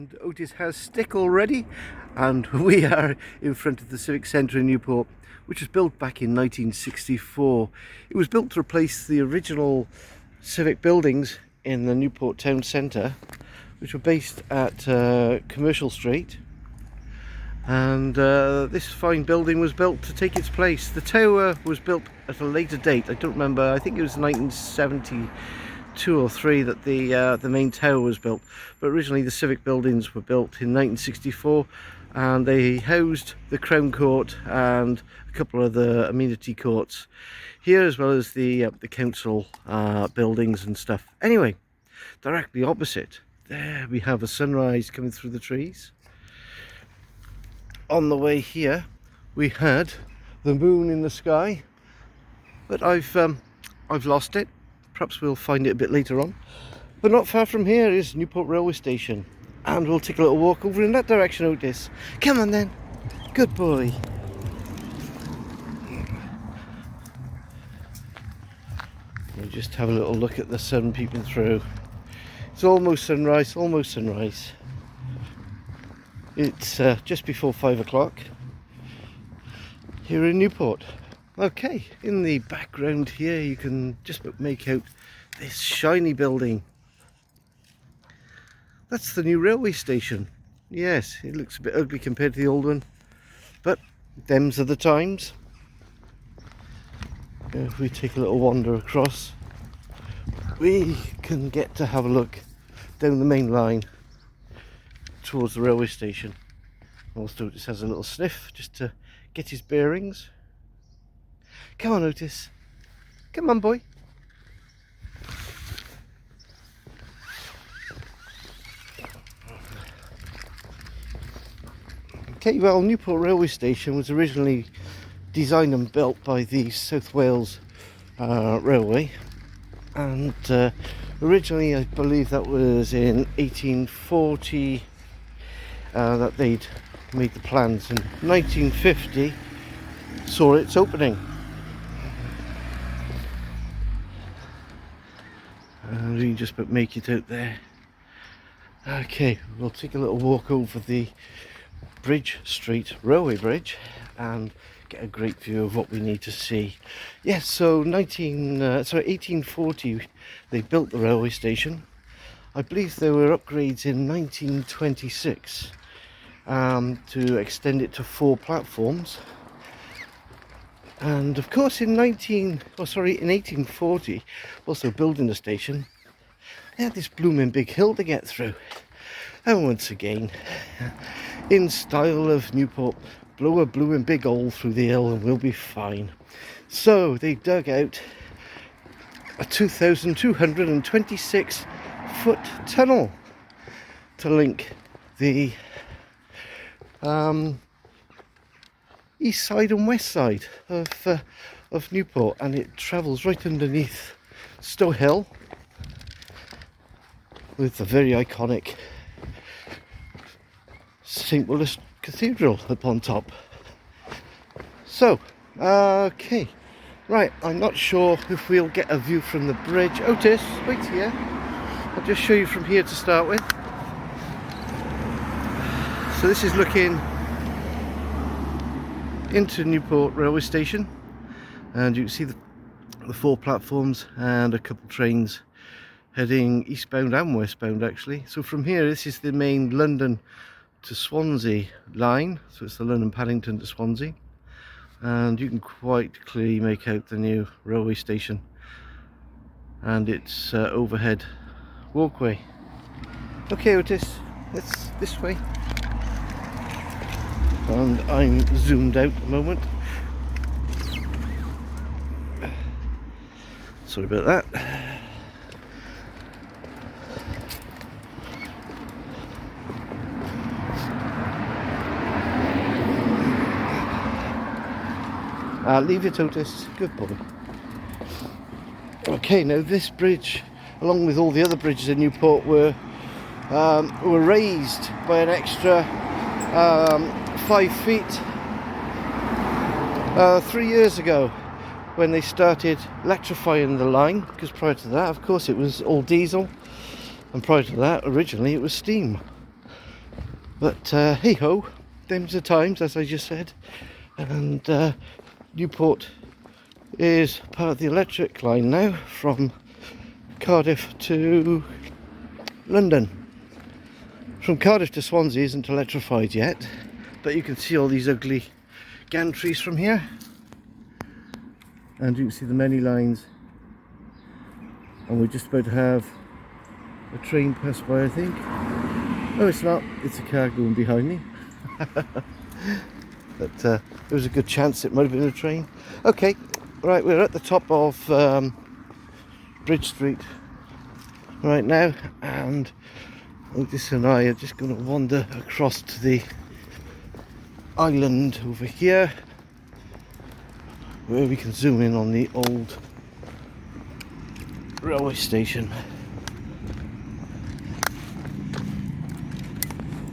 And Otis has stick already, and we are in front of the Civic Centre in Newport, which was built back in 1964. It was built to replace the original civic buildings in the Newport town centre, which were based at Commercial Street, and this fine building was built to take its place. The tower was built at a later date. I don't remember, I think it was 1972 or 3 that the main tower was built, but originally the civic buildings were built in 1964, and they housed the Crown Court and a couple of the amenity courts here, as well as the council buildings and stuff. Anyway, directly opposite there we have a sunrise coming through the trees. On the way here we had the moon in the sky, but I've lost it. Perhaps we'll find it a bit later on. But not far from here is Newport railway station, and we'll take a little walk over in that direction, Otis. Come on then, good boy. We'll just have a little look at the sun peeping through. It's almost sunrise, almost sunrise. It's just before 5 o'clock here in Newport. Okay, in the background here you can just make out this shiny building. That's the new railway station. Yes, it looks a bit ugly compared to the old one, but them's are the times. If we take a little wander across, we can get to have a look down the main line towards the railway station. Also, Otis has a little sniff just to get his bearings. Come on, Otis. Come on, boy. Okay, well, Newport railway station was originally designed and built by the South Wales Railway, and originally I believe that was in 1840 that they'd made the plans. In 1950 saw its opening, and we can just about make it out there. Okay, we'll take a little walk over the Bridge Street railway bridge and get a great view of what we need to see. Yes, so 1840 they built the railway station. I believe there were upgrades in 1926 to extend it to 4 platforms. And of course in 1840, also building the station, they had this blooming big hill to get through. And once again, in style of Newport, blow a blooming big hole through the hill and we'll be fine. So they dug out a 2,226 foot tunnel to link the east side and west side of Newport, and it travels right underneath Stow Hill with the very iconic St. Woolos Cathedral up on top. So, okay, right, I'm not sure if we'll get a view from the bridge. Otis, wait here. I'll just show you from here to start with. So this is looking into Newport railway station, and you can see the 4 platforms and a couple trains heading eastbound and westbound actually. So from here, this is the main London to Swansea line, so it's the London Paddington to Swansea, and you can quite clearly make out the new railway station and its overhead walkway. Okay, Otis, let's this way, and I'm zoomed out a moment. Sorry about that. Leave it, Otis. Good boy. Okay, now this bridge, along with all the other bridges in Newport, were raised by an extra 5 feet 3 years ago, when they started electrifying the line, because prior to that, of course, it was all diesel, and prior to that, originally it was steam. But hey ho, them's the times, as I just said. And Newport is part of the electric line now from Cardiff to London. From Cardiff to Swansea isn't electrified yet, but you can see all these ugly gantries from here, and you can see the many lines, and we're just about to have a train pass by, I think. No, it's not, it's a car going behind me. But there was a good chance it might have been a train. Okay, right, we're at the top of Bridge Street right now, and Otis and I are just going to wander across to the island over here, where we can zoom in on the old railway station.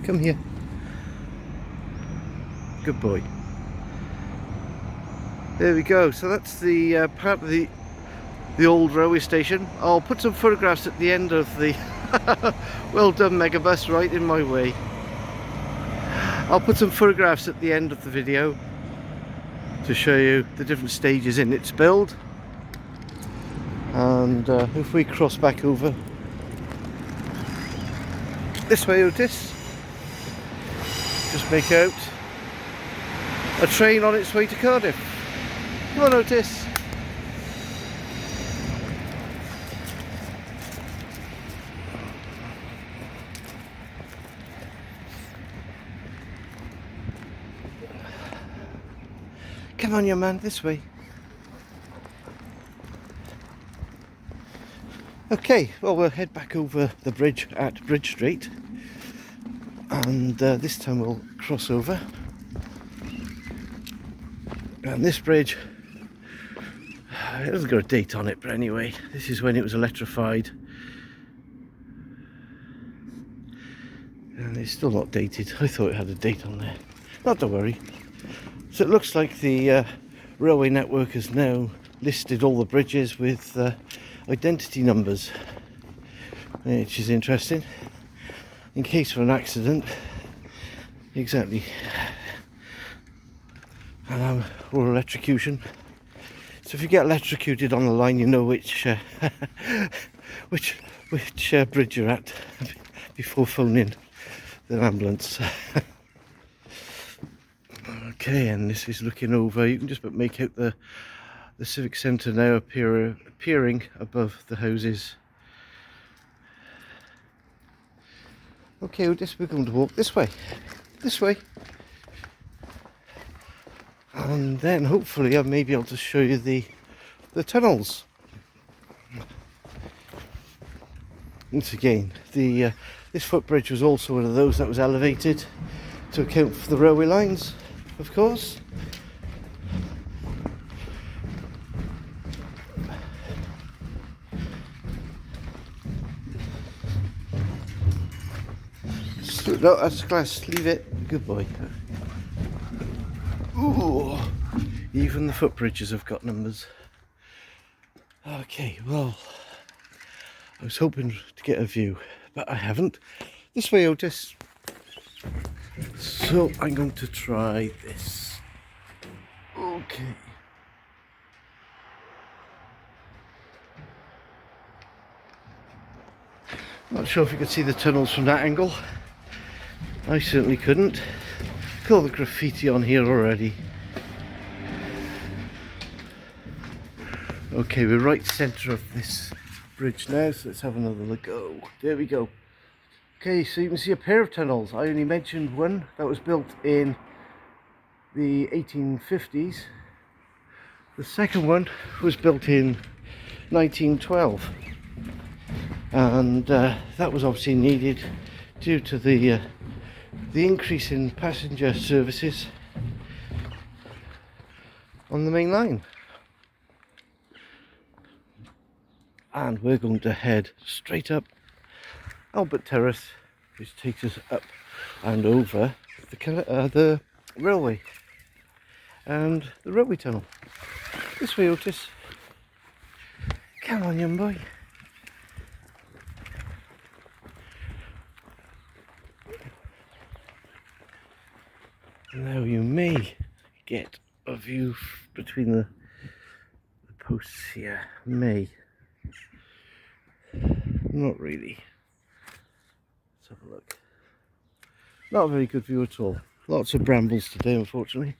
Come here. Good boy. There we go. So that's the part of the old railway station. I'll put some photographs at the end of the well done, Megabus, right in my way. I'll put some photographs at the end of the video to show you the different stages in its build. And if we cross back over this way, Otis, just make out a train on its way to Cardiff. Come on, Otis. Come on, young man, this way. Okay, well, we'll head back over the bridge at Bridge Street, and this time we'll cross over. And this bridge, it hasn't got a date on it, but anyway, this is when it was electrified. And it's still not dated. I thought it had a date on there. Not to worry. So it looks like the railway network has now listed all the bridges with identity numbers, which is interesting, in case of an accident. Exactly. Or electrocution. So if you get electrocuted on the line, you know which which bridge you're at before phoning the ambulance. Okay, and this is looking over. You can just about make out the Civic Centre now appearing above the houses. Okay, we're going to walk this way. This way. And then hopefully I may be able to show you the tunnels. Once again, this footbridge was also one of those that was elevated to account for the railway lines, of course. So, no, that's glass, leave it. Good boy. Ooh, even the footbridges have got numbers. Okay, well, I was hoping to get a view, but I haven't. This way, Otis. So I'm going to try this. Okay. Not sure if you could see the tunnels from that angle. I certainly couldn't. Look at all the graffiti on here already. Okay, we're right centre of this bridge now, so let's have another look. Oh, there we go. Okay, so you can see a pair of tunnels. I only mentioned one that was built in the 1850s. The second one was built in 1912, and that was obviously needed due to the increase in passenger services on the main line. And we're going to head straight up Albert Terrace, which takes us up and over the railway and the railway tunnel. This way, Otis. Come on, young boy. Now you may get a view between the posts here. May. Not really. Let's have a look. Not a very good view at all. Lots of brambles today, unfortunately.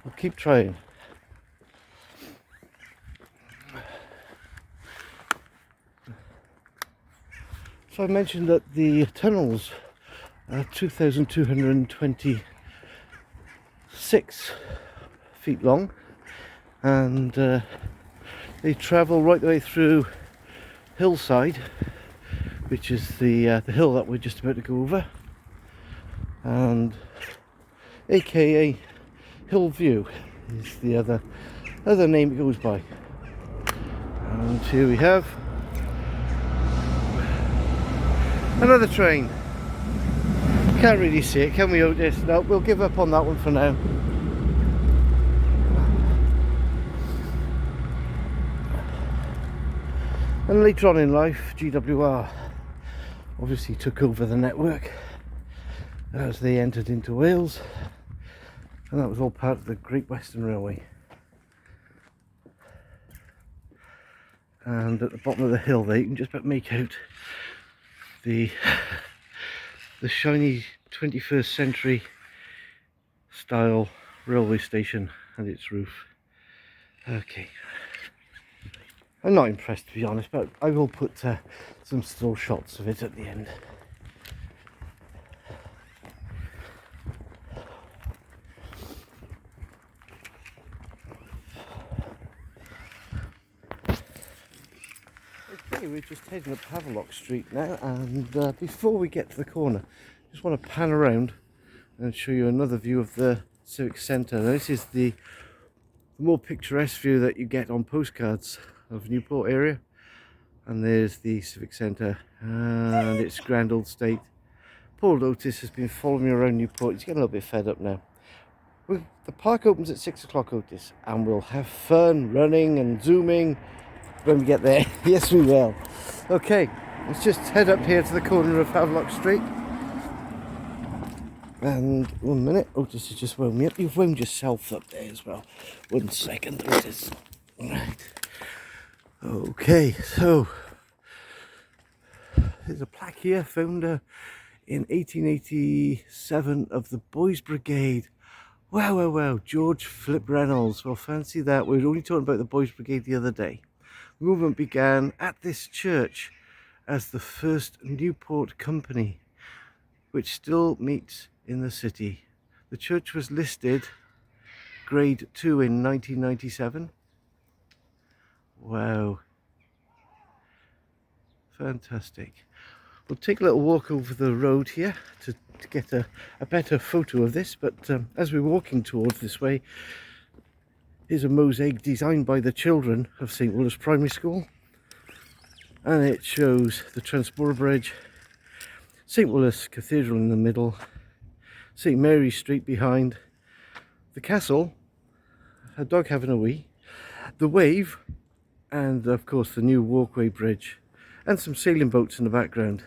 I'll keep trying. So I mentioned that the tunnels are 2,226 feet long, and they travel right the way through Hillside, which is the hill that we're just about to go over, and aka Hillview is the other name it goes by. And here we have another train. Can't really see it, can we, Otis? No, we'll give up on that one for now. And later on in life, GWR obviously took over the network as they entered into Wales, and that was all part of the Great Western Railway. And at the bottom of the hill there, you can just about make out the shiny 21st century style railway station and its roof. Okay, I'm not impressed, to be honest, but I will put some still shots of it at the end. Okay, we're just heading up Havelock Street now, and before we get to the corner, I just want to pan around and show you another view of the Civic Centre. Now, this is the more picturesque view that you get on postcards of Newport area, and there's the Civic Centre and its grand old state. Poor old Otis has been following me around Newport. He's getting a little bit fed up now. The park opens at 6 o'clock, Otis, and we'll have fun running and zooming when we get there. Yes, we will. Okay, let's just head up here to the corner of Havelock Street. And 1 minute, Otis has just wound me up. You've wound yourself up there as well. 1 second, Otis. Right. Okay, so there's a plaque here found in 1887 of the Boys Brigade. Wow, wow, wow, George Philip Reynolds. Well, fancy that. We were only talking about the Boys Brigade the other day. The movement began at this church as the first Newport company, which still meets in the city. The church was listed grade 2 in 1997. Wow. Fantastic. We'll take a little walk over the road here to get a better photo of this, but as we're walking towards this way, here's a mosaic designed by the children of St. Woolos Primary School, and it shows the Transport Bridge, St. Woolos Cathedral in the middle, St. Mary's Street behind, the castle, a dog having a wee, the wave, and of course the new walkway bridge, and some sailing boats in the background,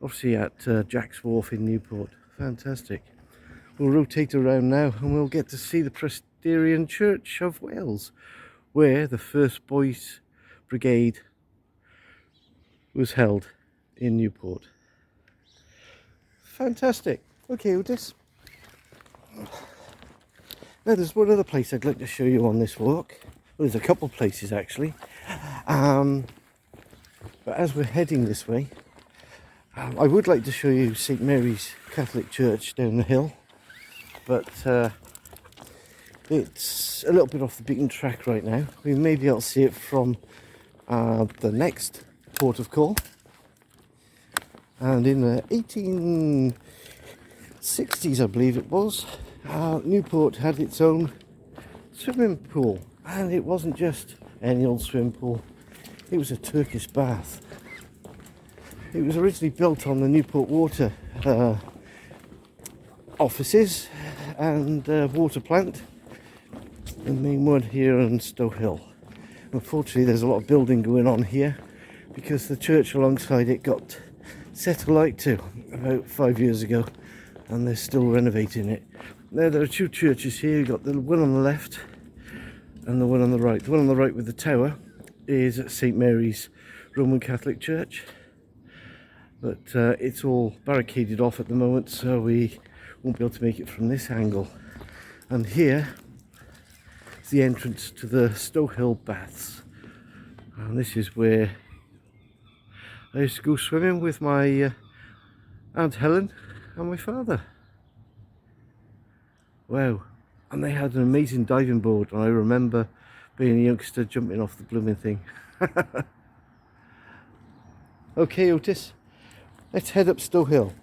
obviously at Jack's Wharf in Newport. Fantastic. We'll rotate around now and we'll get to see the Presbyterian Church of Wales, where the first Boys Brigade was held in Newport. Fantastic. Okay, Otis. Now there's one other place I'd like to show you on this walk. Well, there's a couple places actually. But as we're heading this way, I would like to show you St. Mary's Catholic Church down the hill, but it's a little bit off the beaten track right now. We may be able to see it from the next port of call. And in the 1860s, I believe it was, Newport had its own swimming pool, and it wasn't just any old swimming pool. It was a Turkish bath. It was originally built on the Newport Water offices and water plant, the main one here on Stow Hill. Unfortunately, there's a lot of building going on here because the church alongside it got set alight to about 5 years ago, and they're still renovating it. Now there are two churches here. You've got the one on the left and the one on the right. The one on the right with the tower is St Mary's Roman Catholic Church, but it's all barricaded off at the moment, so we won't be able to make it from this angle. And here is the entrance to the Stow Hill Baths, and this is where I used to go swimming with my Aunt Helen and my father. Wow, and they had an amazing diving board, and I remember being a youngster jumping off the blooming thing. Okay, Otis, let's head up Stow Hill.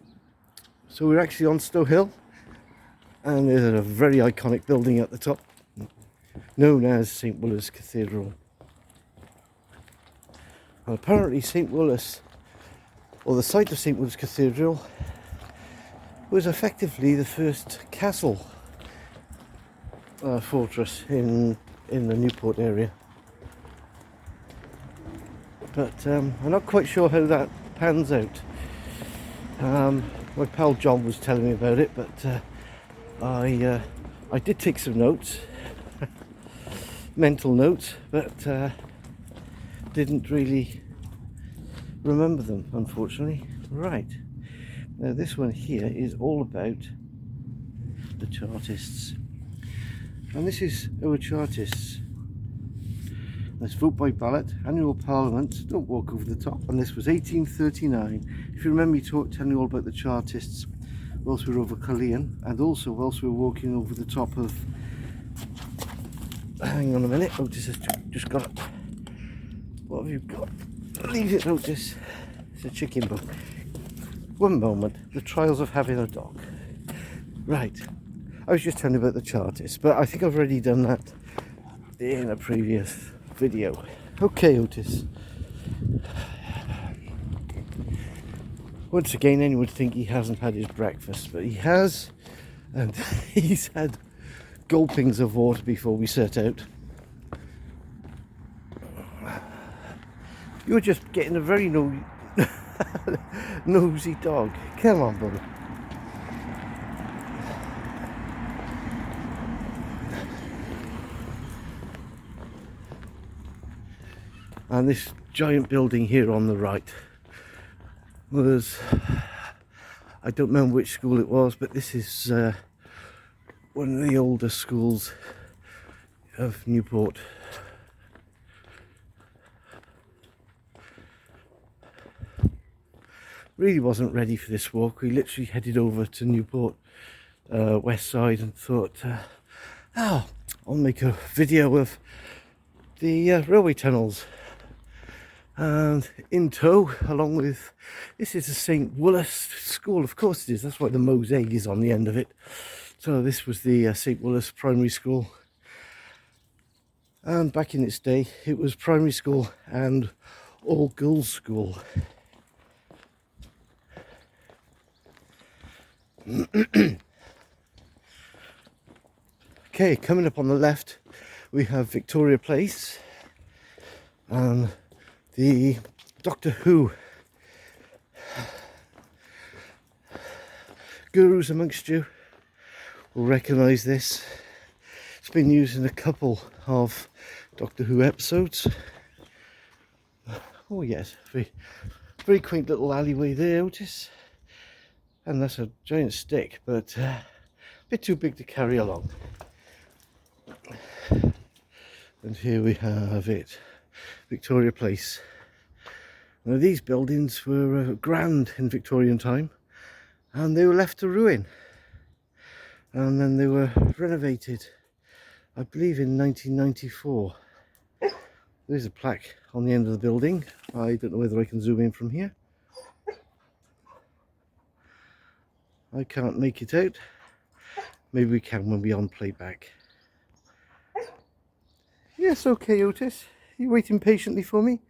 So we're actually on Stow Hill, and there's a very iconic building at the top known as St Woolos Cathedral. And apparently St Woolos, or the site of St Woolos Cathedral, was effectively the first castle fortress in the Newport area. But I'm not quite sure how that pans out. My pal John was telling me about it, but I did take some notes, mental notes, but didn't really remember them, unfortunately. Right, now this one here is all about the Chartists, and this is our Chartists. Let's vote by ballot, annual parliament, don't walk over the top, and this was 1839. If you remember me telling you all about the Chartists whilst we were over Collie, and also whilst we were walking over the top of, hang on a minute, Otis has just got it. What have you got? Leave it, Otis. It's a chicken bone. One moment, the trials of having a dog. Right, I was just telling you about the Chartists, but I think I've already done that in a previous video. Okay, Otis. Once again, anyone would think he hasn't had his breakfast, but he has, and he's had gulpings of water before we set out. You're just getting a very nosy dog. Come on, buddy. And this giant building here on the right was, I don't remember which school it was, but this is one of the oldest schools of Newport. Really wasn't ready for this walk. We literally headed over to Newport west side and thought, oh, I'll make a video of the railway tunnels. And in tow, along with, this is the St Woolos School, of course it is, that's why the mosaic is on the end of it. So this was the St Woolos Primary School, and back in its day it was primary school and all girls school. Okay, coming up on the left we have Victoria Place, and the Doctor Who gurus amongst you will recognise this. It's been used in a couple of Doctor Who episodes. Oh yes, very quaint little alleyway there, Otis. And that's a giant stick, but a bit too big to carry along. And here we have it, Victoria Place. Now these buildings were grand in Victorian time, and they were left to ruin, and then they were renovated, I believe in 1994. There's a plaque on the end of the building. I don't know whether I can zoom in from here. I can't make it out. Maybe we can when we're on playback. Yes, okay, Otis. You're waiting patiently for me.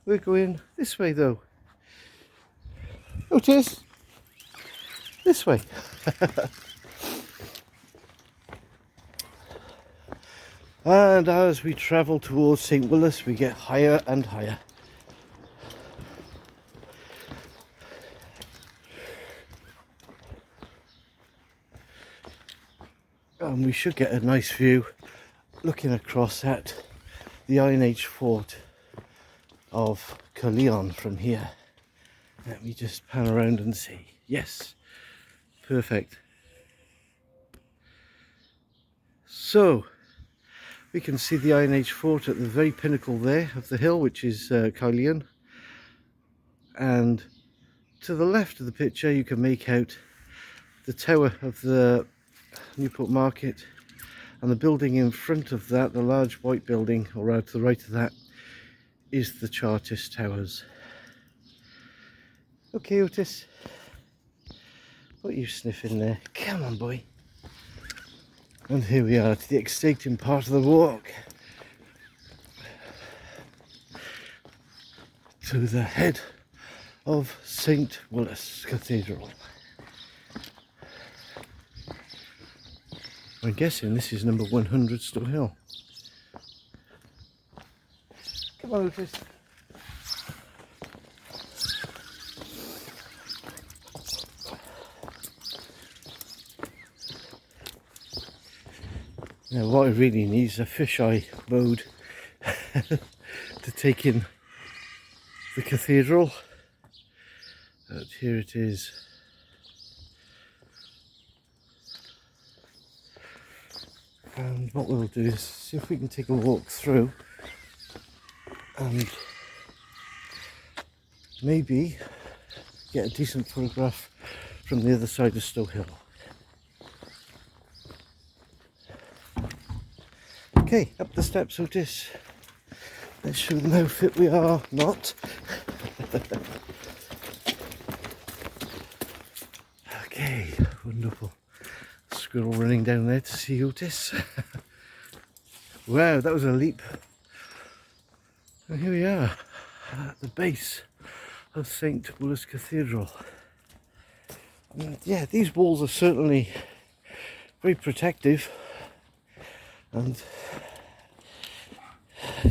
We're going this way though. Otis, this way. And as we travel towards St Woolos, we get higher and higher. and we should get a nice view looking across at the Iron Age fort of Collie from here. Let me just pan around and see. Yes, perfect. So we can see the Iron Age fort at the very pinnacle there of the hill, which is Collie, and to the left of the picture you can make out the tower of the Newport Market, and the building in front of that, the large white building, or rather to the right of that, is the Chartist Towers. Okay, Otis, what are you sniffing there? Come on, boy. And here we are to the exciting part of the walk, to the head of St. Woolos Cathedral. I'm guessing this is number 100 Stowe Hill. Come on, Otis. Now what I really need is a fisheye mode to take in the cathedral. But here it is. And what we'll do is see if we can take a walk through and maybe get a decent photograph from the other side of Stowe Hill. Okay, up the steps, Otis. Let's show them how fit we are not. Okay, wonderful. Squirrel running down there to see Otis. Wow, that was a leap. And here we are at the base of St. Woolos Cathedral. And yeah, these walls are certainly very protective and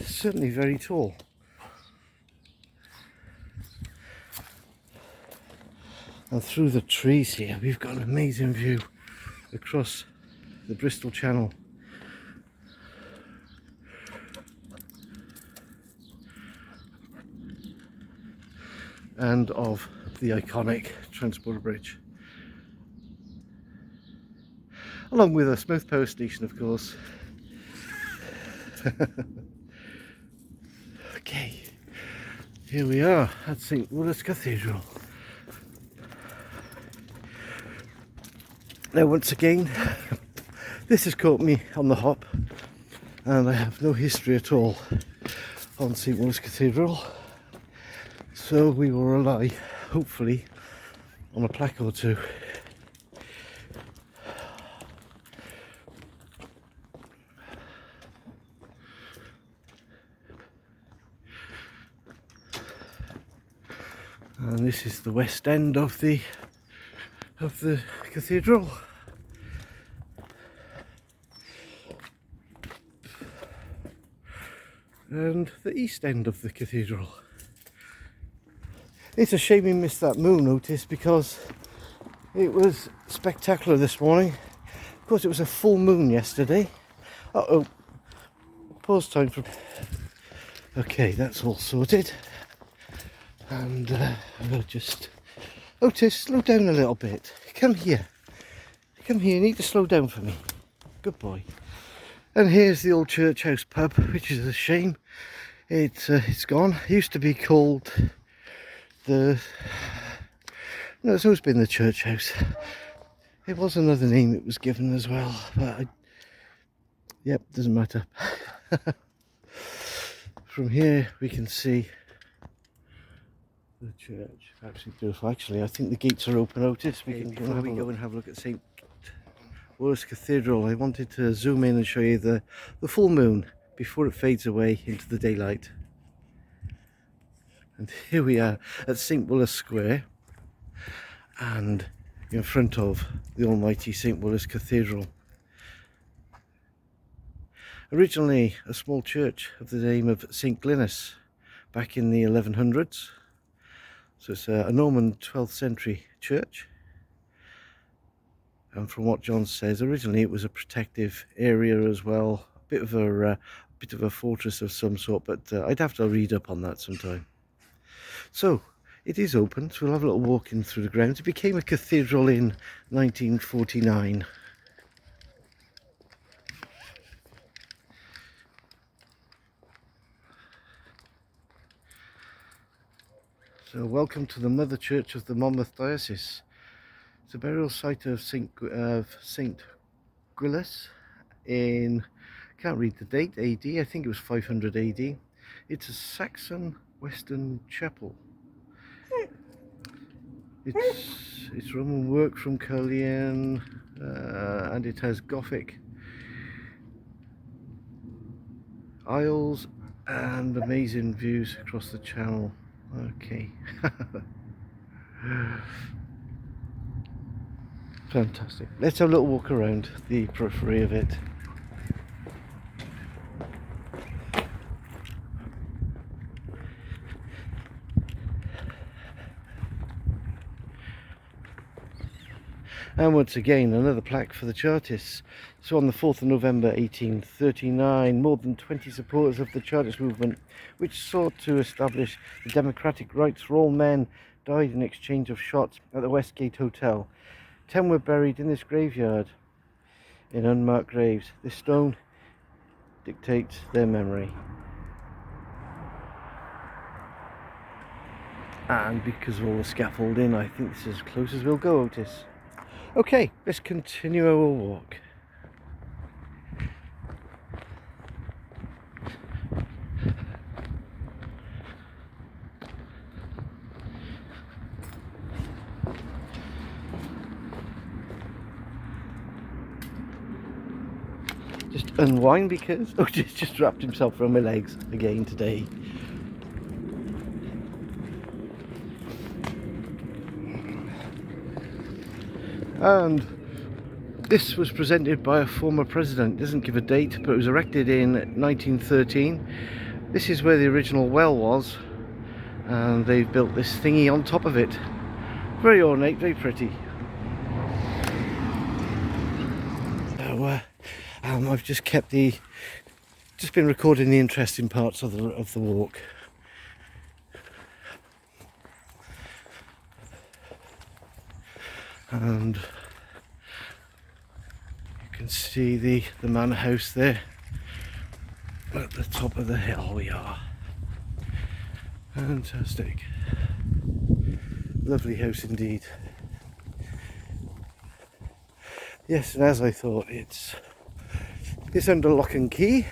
certainly very tall. And through the trees here we've got an amazing view across the Bristol Channel. And of the iconic Transporter Bridge. Along with a smooth power station, of course. Okay, here we are at St. Woolos Cathedral. Now once again, this has caught me on the hop, and I have no history at all on St. Woolos Cathedral, so we will rely, hopefully, on a plaque or two. And this is the west end of the cathedral. And the east end of the cathedral. It's a shame we missed that moon, Otis, because it was spectacular this morning. Of course, it was a full moon yesterday. Uh-oh. Pause time for... Okay, that's all sorted. And we'll just... Otis, slow down a little bit. Come here. Come here, you need to slow down for me. Good boy. And here's the old church house pub, which is a shame. It's gone. It used to be called the... No, it's always been the church house. It was another name it was given as well, but yep, doesn't matter. From here we can see the church. Absolutely beautiful. Actually, I think the gates are open, Otis. We can go and have a look at St. Woolos Cathedral. I wanted to zoom in and show you the full moon before it fades away into the daylight. And here we are at St. Woolos Square, and in front of the almighty St. Woolos Cathedral. Originally a small church of the name of St. Glynis back in the 1100s. So it's a Norman 12th century church. And from what John says, originally it was a protective area as well, a bit of a fortress of some sort, but I'd have to read up on that sometime. So it is open, so we'll have a little walk in through the grounds. It became a cathedral in 1949. So welcome to the Mother Church of the Monmouth Diocese. It's a burial site of Saint Woolos in, can't read the date, AD, I think it was 500 AD. It's a Saxon Western chapel. It's Roman work from Collie, and it has Gothic aisles and amazing views across the channel. Okay. Fantastic. Let's have a little walk around the periphery of it. And once again, another plaque for the Chartists. So on the 4th of November 1839, more than 20 supporters of the Chartist movement, which sought to establish the democratic rights for all men, died in exchange of shots at the Westgate Hotel. 10 were buried in this graveyard in unmarked graves. This stone dictates their memory. And because of all the scaffolding, I think this is as close as we'll go, Otis. Okay, let's continue our walk. Just unwind because Otis just wrapped himself around my legs again today. And this was presented by a former president. It doesn't give a date, but it was erected in 1913. This is where the original well was, and they've built this thingy on top of it. Very ornate, very pretty. So I've just been recording the interesting parts of the walk. And you can see the manor house there at the top of the hill. We are fantastic, lovely house indeed. Yes, and as I thought, it's under lock and key.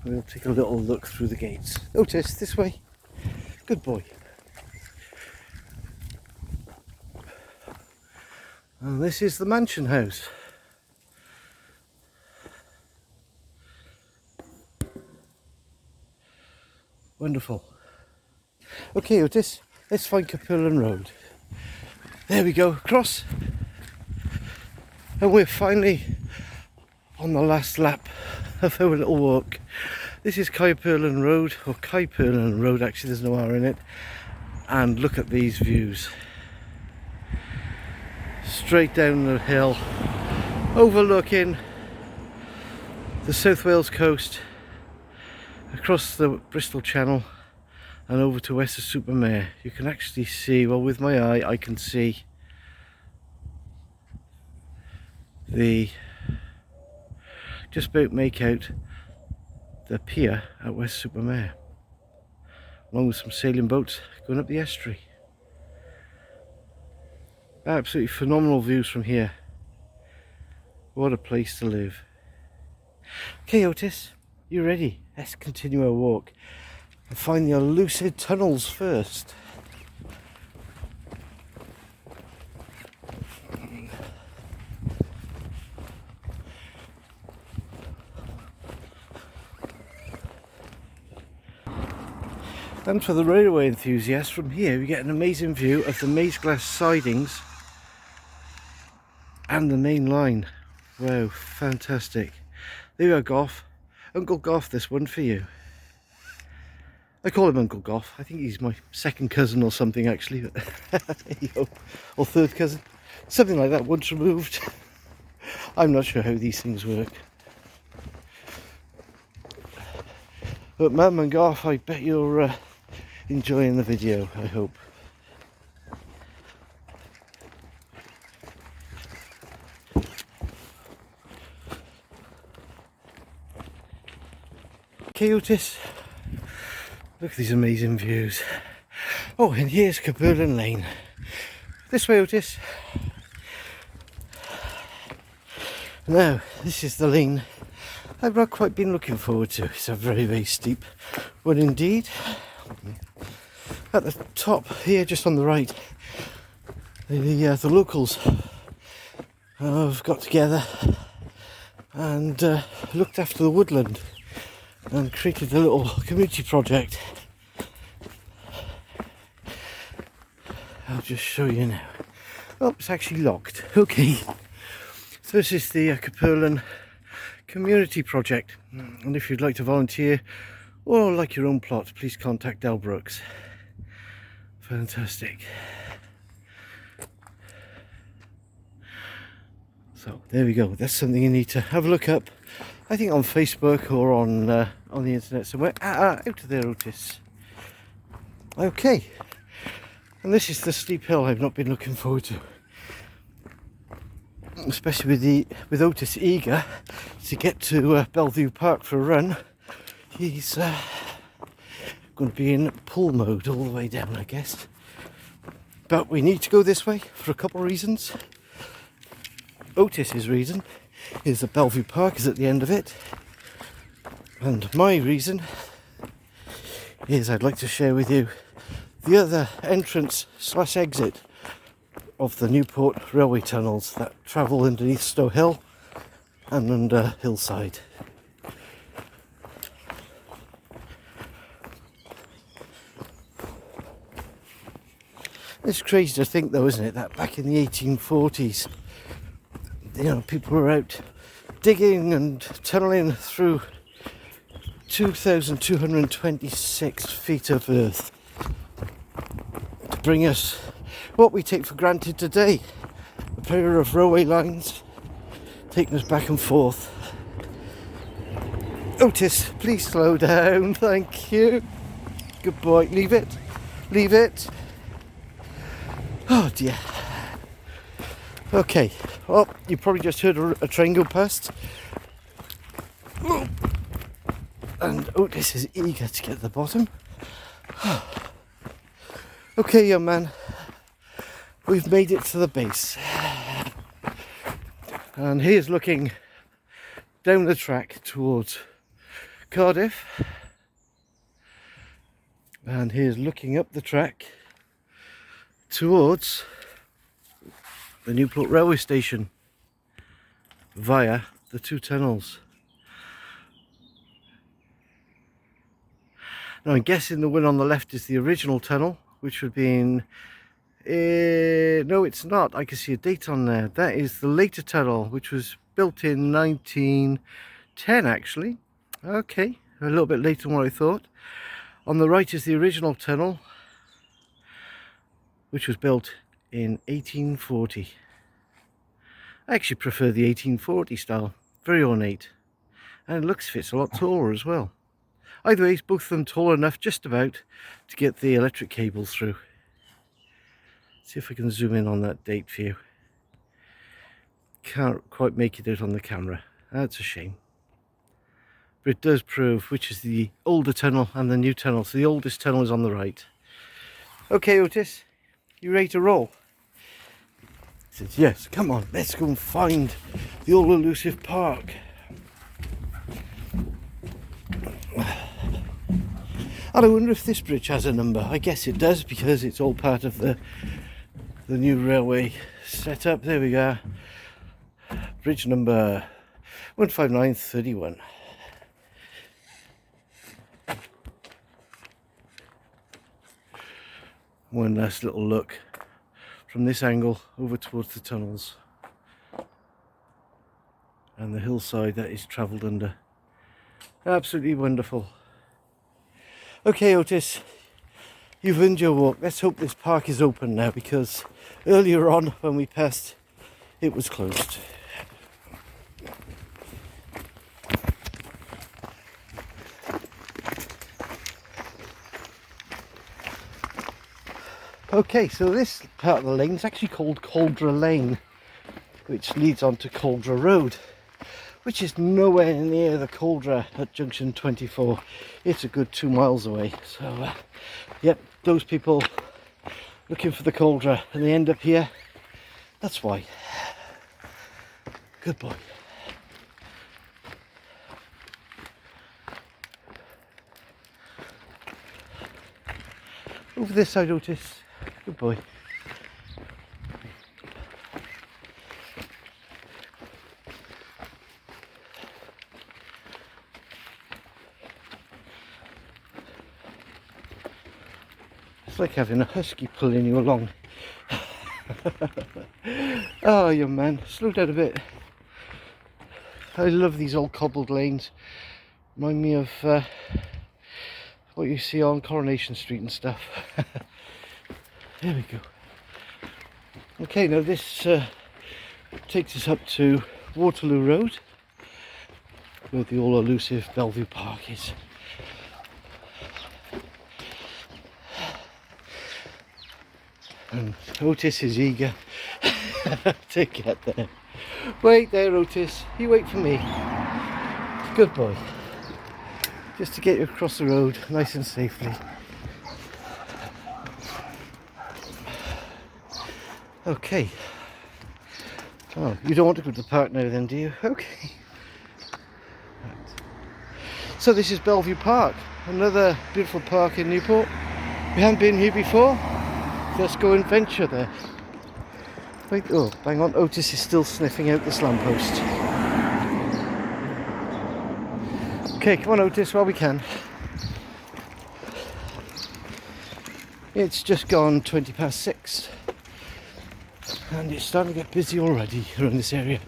We'll take a little look through the gates. Otis, this way. Good boy. And this is the mansion house. Wonderful. Okay, Otis, let's find Capurlan Road. There we go, across. And we're finally on the last lap of our little walk. This is Capurlan Road, or Capurlan Road, actually, there's no R in it. And look at these views. Straight down the hill, overlooking the South Wales coast, across the Bristol Channel and over to Wester-super-Mare. You can actually see, well, with my eye I can see just about make out the pier at Wester-super-Mare, along with some sailing boats going up the estuary. Absolutely phenomenal views from here. What a place to live. Okay, Otis, you ready? Let's continue our walk and find the elusive tunnels first. And for the railway enthusiasts, from here we get an amazing view of the maize glass sidings and the main line. Wow, fantastic. There you are, Goff. Uncle Goff, this one for you. I call him Uncle Goff. I think he's my second cousin or something, actually. Or third cousin. Something like that, once removed. I'm not sure how these things work. But Mum and Goff, I bet you're enjoying the video, I hope. Okay, Otis. Look at these amazing views. Oh, and here's Cathedral Lane. This way, Otis. Now, this is the lane I've not quite been looking forward to. It's a very, very steep one indeed. At the top here, just on the right, the locals have got together and looked after the woodland and created a little community project. I'll just show you now. Oh, it's actually locked. Okay, so this is the Cathedral community project, and if you'd like to volunteer or like your own plot, please contact Del Brooks. Fantastic. So there we go. That's something you need to have a look up. I think on Facebook or on the internet somewhere. Out of there, Otis. Okay, and this is the steep hill I've not been looking forward to, especially with Otis eager to get to Bellevue Park for a run. He's going to be in pull mode all the way down, I guess. But we need to go this way for a couple of reasons. Otis's reason is that Bellevue Park is at the end of it, and my reason is I'd like to share with you the other entrance / exit of the Newport railway tunnels that travel underneath Stowe Hill and under Hillside. It's crazy to think though, isn't it, that back in the 1840s, you know, people were out digging and tunnelling through 2,226 feet of earth to bring us what we take for granted today, a pair of railway lines taking us back and forth. Otis, please slow down, thank you. Good boy, leave it, leave it. Oh dear. Okay, well, you probably just heard a train go past. And Otis is eager to get to the bottom. Okay, young man, we've made it to the base. And here's looking down the track towards Cardiff. And here's looking up the track towards the Newport railway station via the two tunnels. Now I'm guessing the one on the left is the original tunnel, which would be in... no, it's not. I can see a date on there. That is the later tunnel, which was built in 1910 actually. Okay, a little bit later than what I thought. On the right is the original tunnel, which was built in 1840. I actually prefer the 1840 style, very ornate, and it looks fits a lot taller as well. Either way, both of them tall enough just about to get the electric cables through. See if I can zoom in on that date for you. Can't quite make it out on the camera, that's a shame. But it does prove which is the older tunnel and the new tunnel. So the oldest tunnel is on the right. Okay, Otis, you ready to roll? He says, yes, come on, let's go and find the old elusive park. And I wonder if this bridge has a number. I guess it does, because it's all part of the new railway setup. There we go. Bridge number 15931. One last little look from this angle over towards the tunnels and the hillside that is travelled under. Absolutely wonderful. Okay, Otis, you've earned your walk. Let's hope this park is open now, because earlier on when we passed, it was closed. Okay, so this part of the lane is actually called Caldra Lane, which leads on to Caldra Road, which is nowhere near the Caldra at junction 24. It's a good 2 miles away. So, yep, those people looking for the Caldra and they end up here, that's why. Good boy. Over this side, Otis. Good boy. It's like having a husky pulling you along. Oh, young man, slow down a bit. I love these old cobbled lanes. Remind me of what you see on Coronation Street and stuff. There we go. Okay, now this takes us up to Waterloo Road, where the all-elusive Bellevue Park is. And Otis is eager to get there. Wait there, Otis. You wait for me. Good boy. Just to get you across the road nice and safely. Okay. Oh, you don't want to go to the park now then, do you? Okay. Right. So this is Bellevue Park, another beautiful park in Newport. We haven't been here before. Let's go and venture there. Wait, oh, hang on, Otis is still sniffing out this lamppost. Okay, come on Otis, while we can. It's just gone 20 past 6. And it's starting to get busy already around this area.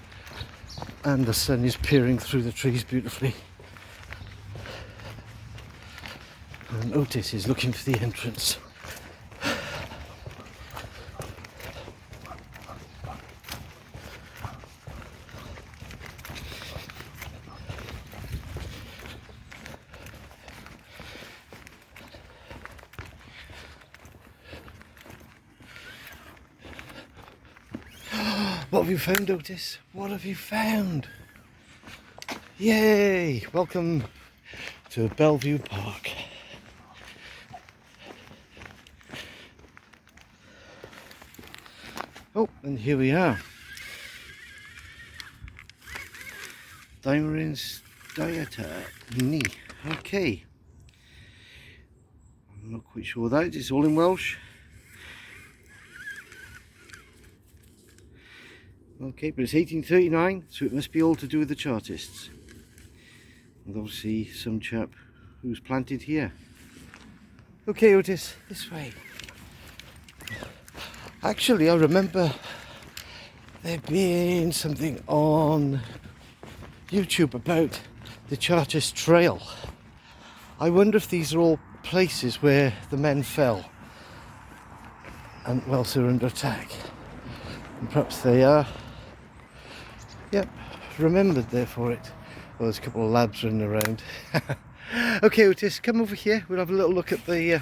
And the sun is peering through the trees beautifully. And Otis is looking for the entrance. What have you found, Otis? What have you found? Yay! Welcome to Bellevue Park. Oh, and here we are. Diamonds Dieta Knee. Okay. I'm not quite sure what that is. It's all in Welsh. Okay, but it's 1839, so it must be all to do with the Chartists. And obviously some chap who's planted here. Okay, Otis, this way. Actually, I remember there being something on YouTube about the Chartist Trail. I wonder if these are all places where the men fell and whilst they were under attack. And perhaps they are. Yep, remembered there for it. Well, there's a couple of labs running around. Okay, Otis, come over here. We'll have a little look at the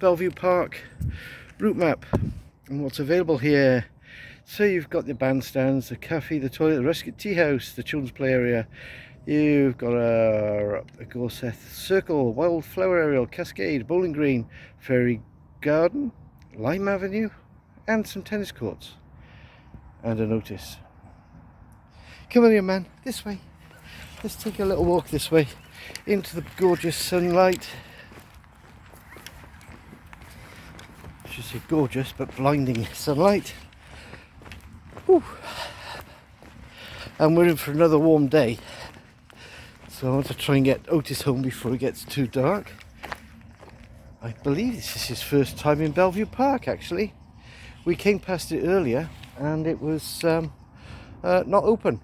Bellevue Park route map and what's available here. So you've got the bandstands, the cafe, the toilet, the rustic tea house, the children's play area. You've got a Gorseth Circle, wildflower area, cascade, bowling green, fairy garden, Lime Avenue, and some tennis courts. And a notice. Come on here, man, this way. Let's take a little walk this way into the gorgeous sunlight. I should say gorgeous, but blinding sunlight. Whew. And we're in for another warm day. So I want to try and get Otis home before it gets too dark. I believe this is his first time in Bellevue Park, actually. We came past it earlier and it was not open.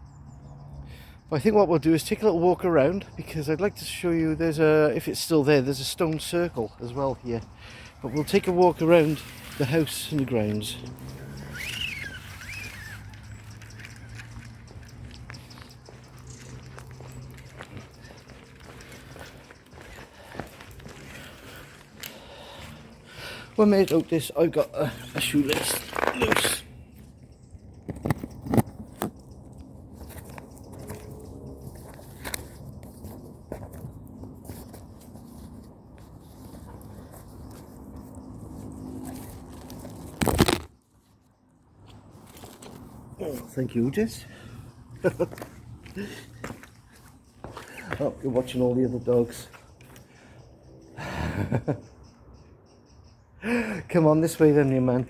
I think what we'll do is take a little walk around, because I'd like to show you, there's a, if it's still there, there's a stone circle as well here. But we'll take a walk around the house and the grounds. Well mate, Otis, I've got a shoelace loose. Oh, thank you, Otis. Oh, you're watching all the other dogs. Come on, this way then, you man.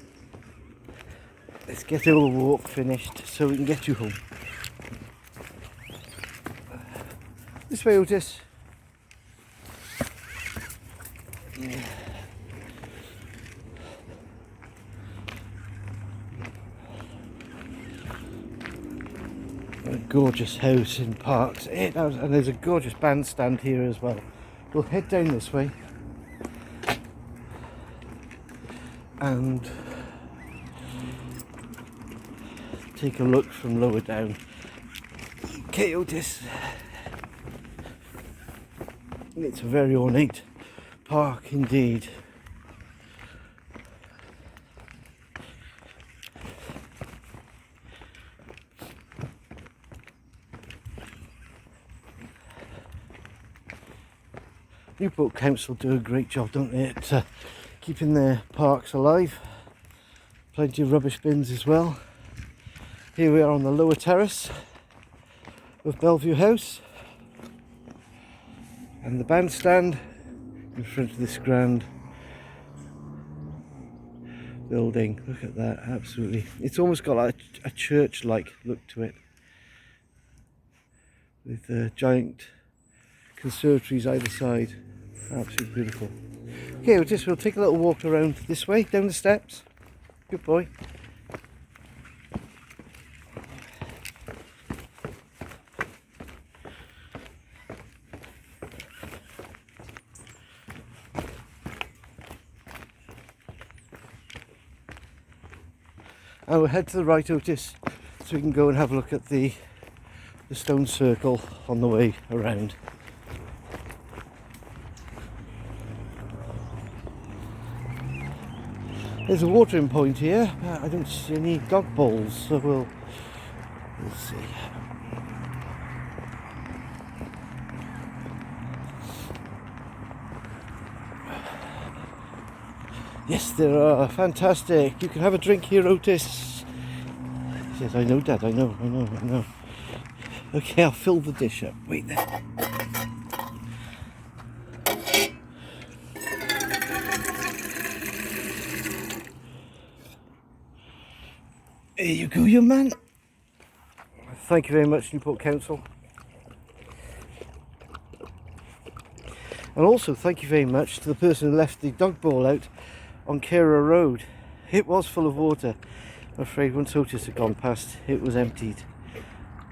Let's get our walk finished so we can get you home. This way, Otis. A gorgeous house in Parks, and there's a gorgeous bandstand here as well. We'll head down this way and take a look from lower down. Okay, Otis. It's a very ornate park indeed. Newport Council do a great job, don't they, at keeping their parks alive. Plenty of rubbish bins as well. Here we are on the lower terrace of Bellevue House, and the bandstand in front of this grand building. Look at that, absolutely. It's almost got like a church-like look to it, with giant conservatories either side. Absolutely beautiful. Okay, we'll take a little walk around this way, down the steps. Good boy. And we'll head to the right, Otis, so we can go and have a look at the stone circle on the way around. There's a watering point here, but I don't see any dog bowls, so we'll see. Yes, there are. Fantastic. You can have a drink here, Otis. He says, I know, Dad, I know. Okay, I'll fill the dish up. Wait there. There you go, young man. Thank you very much, Newport Council. And also thank you very much to the person who left the dog bowl out on Carer Road. It was full of water. I'm afraid once Otis had gone past, it was emptied.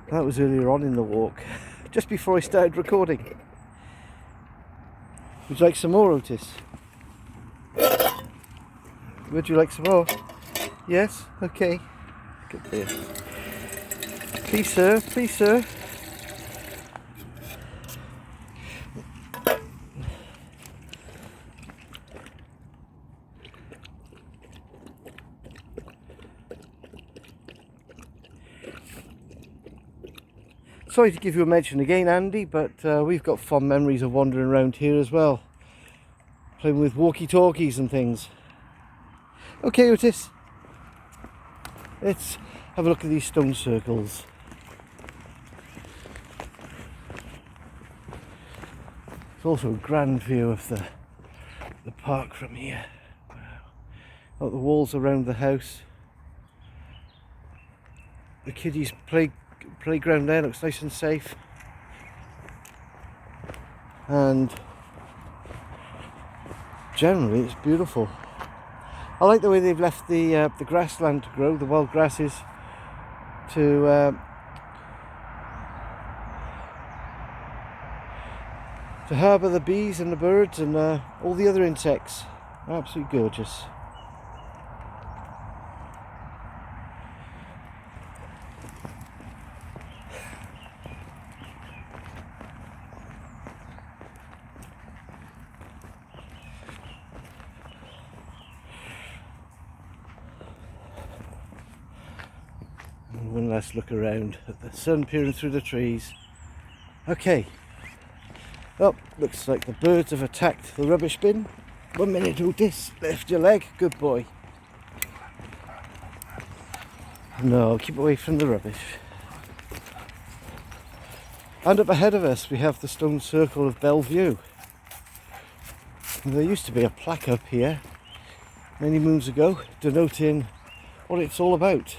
That was earlier on in the walk, just before I started recording. Would you like some more, Otis? Would you like some more? Yes? Okay. Good dear. Please, sir. Please, sir. Sorry to give you a mention again, Andy, but we've got fond memories of wandering around here as well, playing with walkie-talkies and things. Okay, Otis, let's have a look at these stone circles. It's also a grand view of the park from here. Wow. Got the walls around the house. The kiddies' playground there looks nice and safe. And generally it's beautiful. I like the way they've left the grassland to grow, the wild grasses, to to harbour the bees and the birds and all the other insects. Absolutely gorgeous. And one last look around at the sun peering through the trees. Okay. Oh, looks like the birds have attacked the rubbish bin. 1 minute, Otis. Lift your leg. Good boy. No, keep away from the rubbish. And up ahead of us we have the stone circle of Bellevue. There used to be a plaque up here many moons ago denoting what it's all about.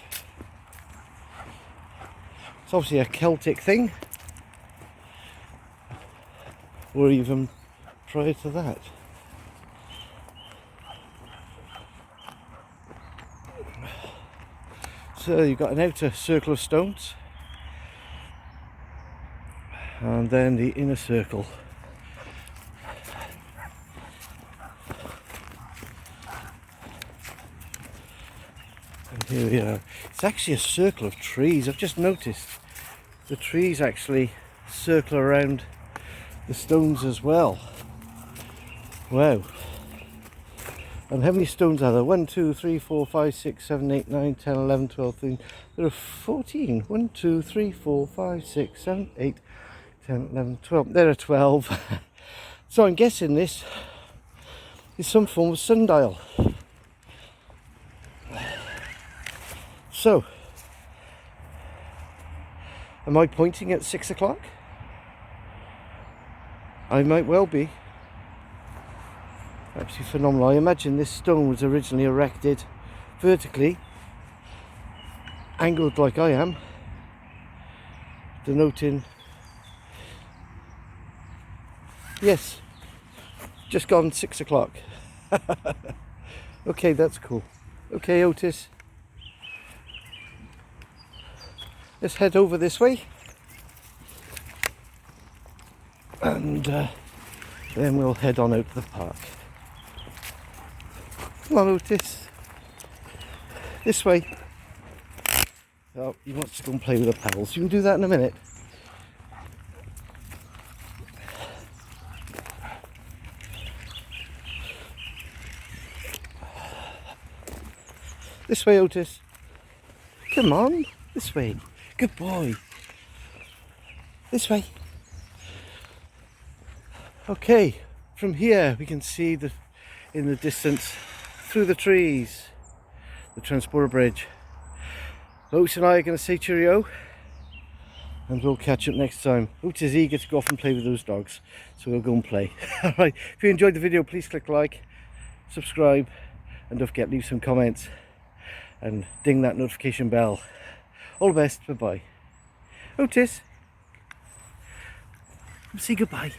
It's obviously a Celtic thing, or even prior to that. So you've got an outer circle of stones and then the inner circle. And here we are. It's actually a circle of trees. I've just noticed the trees actually circle around the stones as well. Wow. And how many stones are there? 1, 2, 3, 4, 5, 6, 7, 8, 9, 10, 11, 12, 13. There are 14. 1, 2, 3, 4, 5, 6, 7, 8, 10, 11, 12. There are 12. So I'm guessing this is some form of sundial. So, am I pointing at 6 o'clock? I might well be. Absolutely phenomenal. I imagine this stone was originally erected vertically, angled like I am, denoting, yes, just gone 6 o'clock. Okay, that's cool. Okay, Otis, let's head over this way, and then we'll head on out to the park. Come on, Otis. This way. Oh, he wants to go and play with the pals. You can do that in a minute. This way, Otis. Come on. This way. Good boy. This way. Okay. From here we can see in the distance, through the trees, the transporter bridge. Otis and I are going to say cheerio, and we'll catch up next time. Otis is eager to go off and play with those dogs, so we'll go and play. Alright, if you enjoyed the video, please click like, subscribe, and don't forget, leave some comments and ding that notification bell. All the best, bye bye. Otis, say goodbye.